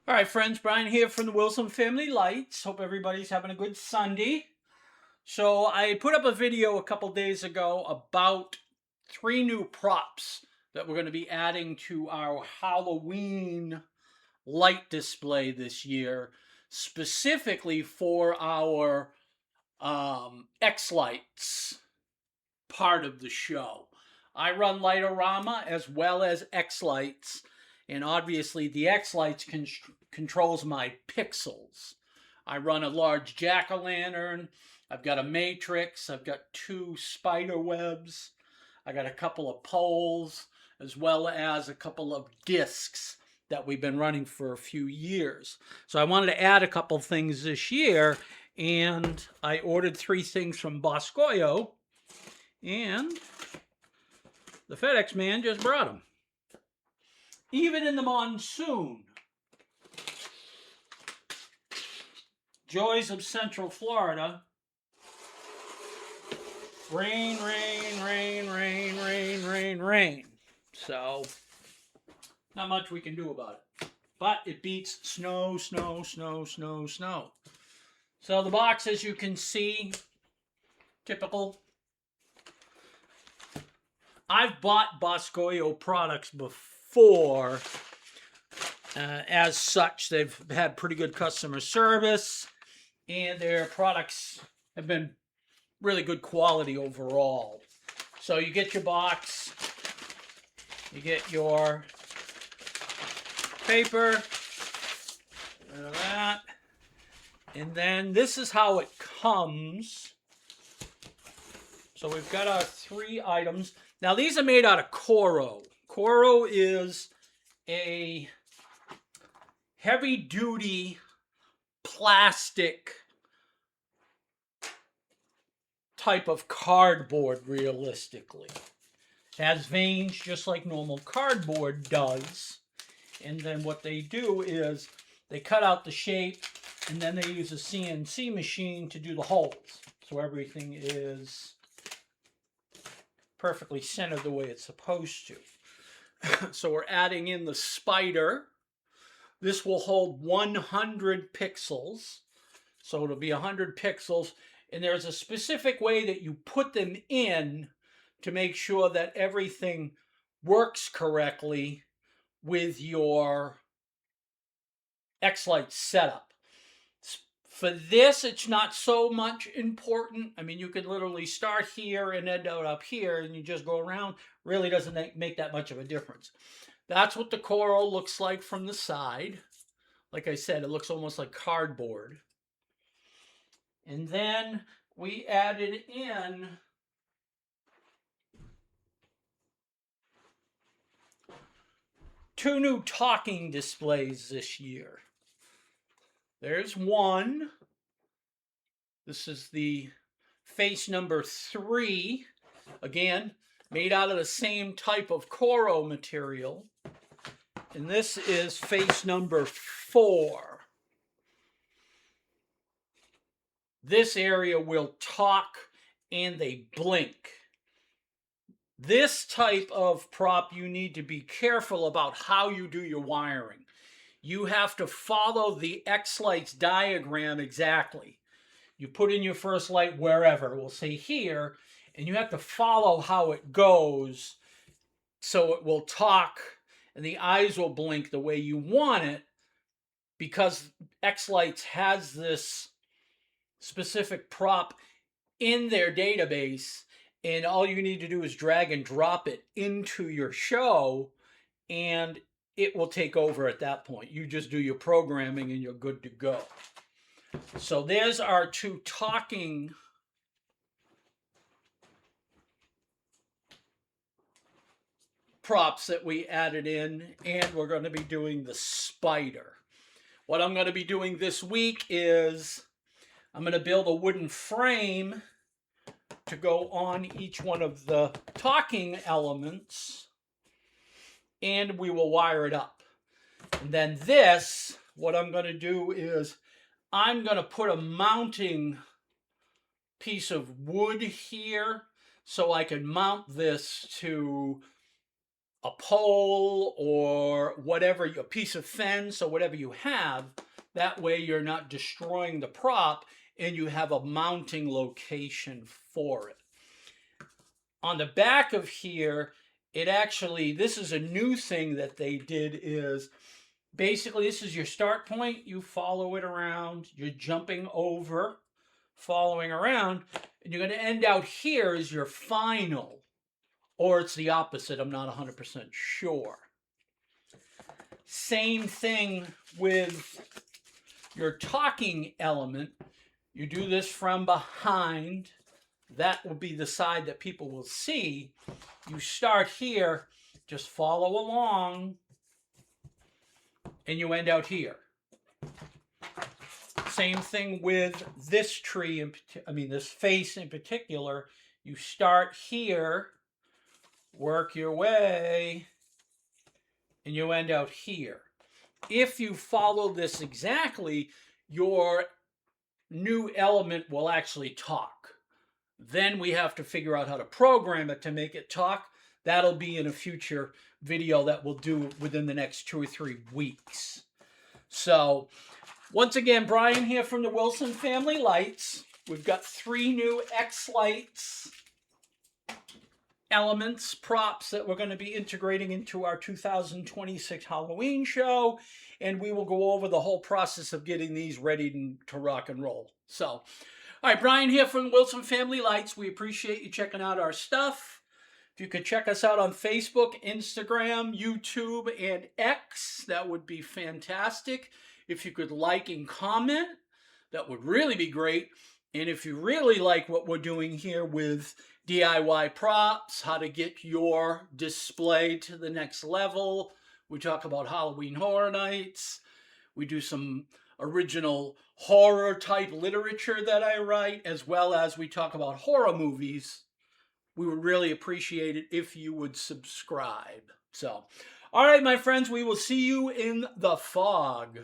All right, friends, Brian here from the Wilson Family Lights. Hope everybody's having a good Sunday. So I put up a video a couple days ago about 3 new props that we're going to be adding to our Halloween light display this year, specifically for our xLights part of the show. I run Lightorama as well as xLights, and obviously the xLights controls my pixels. I run a large jack-o'-lantern, I've got a matrix, I've got 2 spider webs, I got a couple of poles, as well as a couple of discs that we've been running for a few years. So I wanted to add a couple things this year, and I ordered 3 things from Boscoyo, and the FedEx man just brought them. Even in the monsoon. Joys of Central Florida. Rain, rain, rain, rain, rain, rain, rain. So, not much we can do about it. But it beats snow, snow, snow, snow, snow. So the box, as you can see, typical. I've bought Boscoyo products before. As such, they've had pretty good customer service, and their products have been really good quality overall. So you get your box, you get your paper, that, and then this is how it comes. So we've got our 3 items. Now these are made out of Coro. Coro is a heavy-duty plastic type of cardboard, realistically. It has veins just like normal cardboard does. And then what they do is they cut out the shape, and then they use a CNC machine to do the holes. So everything is perfectly centered the way it's supposed to. So we're adding in the spider. This will hold 100 pixels. So it'll be 100 pixels. And there's a specific way that you put them in to make sure that everything works correctly with your xLights setup. For this, it's not so much important. I mean, you could literally start here and end up here, and you just go around. Really doesn't make that much of a difference. That's what the Coro looks like from the side. Like I said, it looks almost like cardboard. And then we added in two new talking displays this year. There's one. This is the face number 3. Again, made out of the same type of Coro material. And this is face number 4. This area will talk and they blink. This type of prop, you need to be careful about how you do your wiring. You have to follow the xLights diagram exactly. You put in your first light wherever, we'll say here, and you have to follow how it goes so it will talk and the eyes will blink the way you want it, because xLights has this specific prop in their database, and all you need to do is drag and drop it into your show, and it will take over at that point. You just do your programming and you're good to go. So there's our 2 talking props that we added in, and we're going to be doing the spider. What I'm going to be doing this week is I'm going to build a wooden frame to go on each one of the talking elements, and we will wire it up. And then this, what I'm going to do is I'm going to put a mounting piece of wood here so I can mount this to a pole or whatever, a piece of fence or whatever you have. That way you're not destroying the prop and you have a mounting location for it. On the back of here, it actually, this is a new thing that they did, is basically this is your start point. You follow it around, you're jumping over, following around, and you're going to end out here as your final. Or it's the opposite, I'm not 100% sure. Same thing with your talking element. You do this from behind. That will be the side that people will see. You start here, just follow along, and you end out here. Same thing with this tree, this face in particular. You start here, work your way, and you end out here. If you follow this exactly, your new element will actually talk. Then we have to figure out how to program it to make it talk. That'll be in a future video that we'll do within the next 2 or 3 weeks. So, once again, Brian here from the Wilson Family Lights. We've got 3 new xLights elements, props that we're going to be integrating into our 2026 Halloween show, and we will go over the whole process of getting these ready to rock and roll. So, all right, Brian here from Wilson Family Lights. We appreciate you checking out our stuff. If you could check us out on Facebook, Instagram, YouTube, and X, that would be fantastic. If you could like and comment, that would really be great. And if you really like what we're doing here with DIY props, how to get your display to the next level, we talk about Halloween Horror Nights, we do some original horror type literature that I write, as well as we talk about horror movies, we would really appreciate it if you would subscribe. So, all right, my friends, we will see you in the fog.